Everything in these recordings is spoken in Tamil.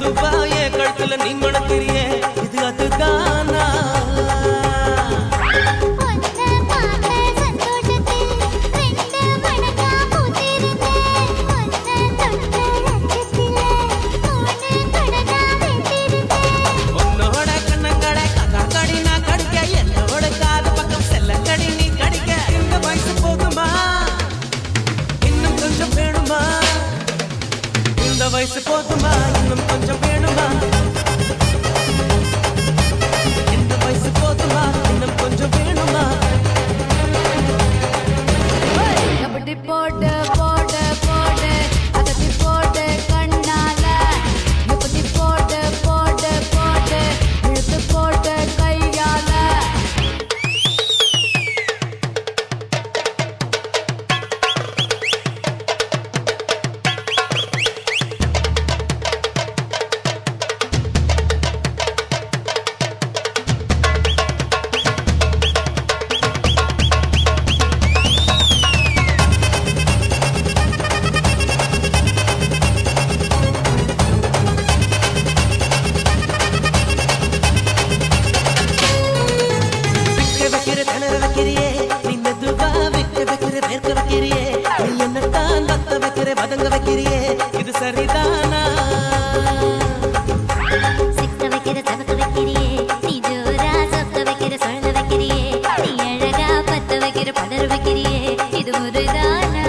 மெதுவாயே கழுத்துல நீ மணக்கிறியே இது அதுதானா வயசு போதுமா இன்னும் கொஞ்சம் வேணுமா இந்த வயசு போதுமா இன்னும் கொஞ்சம் வேணுமா கபடி போடு போடு போடு அகத்தி போடு கண்ணால முப்பத்தி போடு போடு போடு இழுத்து போடு கையால பதங்க வைக்கிறியே இது சரிதானா சிக்க வைக்கிற சவக்க வைக்கிறியே நீ ஜோரா சொக்க வைக்கிற சொல்ல வைக்கிறியே நீ அழகா பத்த வைக்கிற பதற வைக்கிறியே இது முருதானா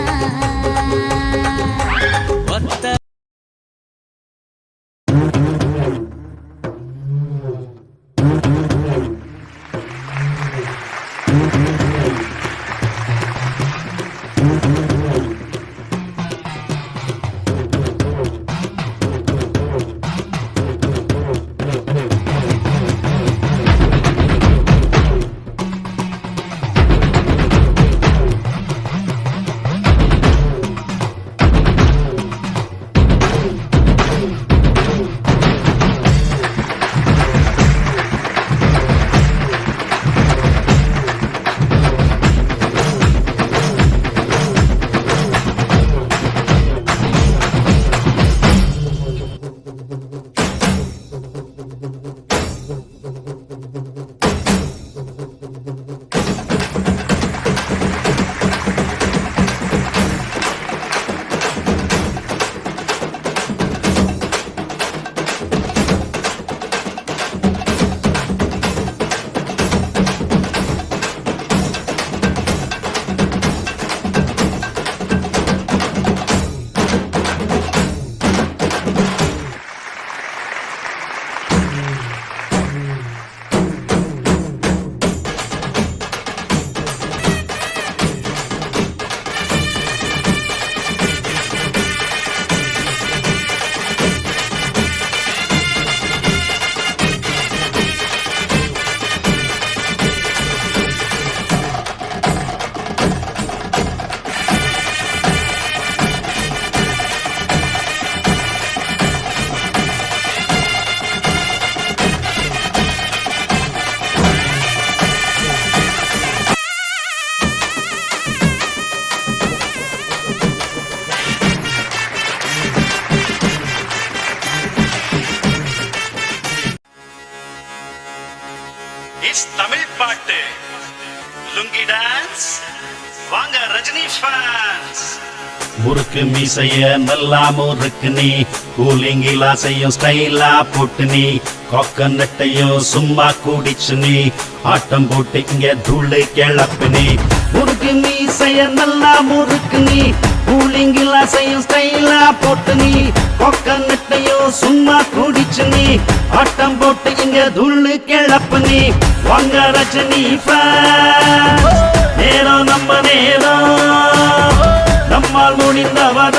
தமிழ் பாட்டு லுங்கி டான்ஸ் வாங்க ரஜினி ஃபேன்ஸ் முறுக்கு மீசைய நல்லா முறுக்கு நீ கூலிங் கிளாஸையும் ஸ்டைலா போட்டு நீ கோக்கனட்டையும் சும்மா குடிச்சு நீ ஆட்டம் போட்டு இங்க தூளு கிளப்பு நீ முறுக்கு மீசைய நல்லா முறுக்கு நீ கூலிங் கிளாஸையும் ஸ்டைலா போட்டு நீ கோக்கனட்டையும் சும்மா குடிச்சு நீ ஆட்டம் போட்டு இங்க தூளு கிளப்பு நீ வாங்க ரஜினி ஃபேன்ஸ் நேரம் நம்ம நேரம் நம்மால் முடிந்தவர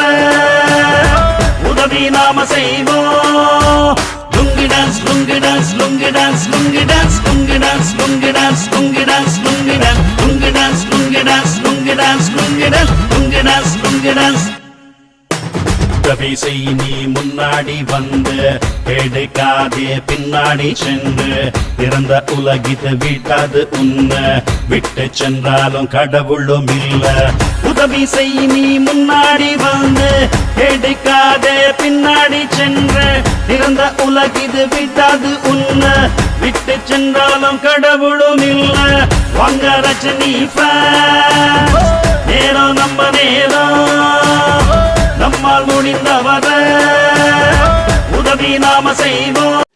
உதவி நாம செய்வோம் lungi dance lungi dance lungi dance lungi dance lungi dance lungi dance lungi dance lungi dance lungi dance lungi dance lungi dance lungi dance lungi dance lungi dance உதவி செய் நீ முன்னாடி வந்து எடுக்காதே பின்னாடி சென்று இறந்த உலகித்து விட்டாது உன்ன விட்டு சென்றாலும் கடவுளும் இல்ல உதவி செய் நீ முன்னாடி வந்து எடுக்காதே பின்னாடி நாடி சென்ற திறந்த உலகிது விட்டாது உன்ன விட்டு சென்றாலும் கடவுளும் இல்ல வாங்க ரஜினி ஃபேன் நேரம் நம்ம நேரம் நம்மால் முடிந்தவர உதவி நாம செய்வோம்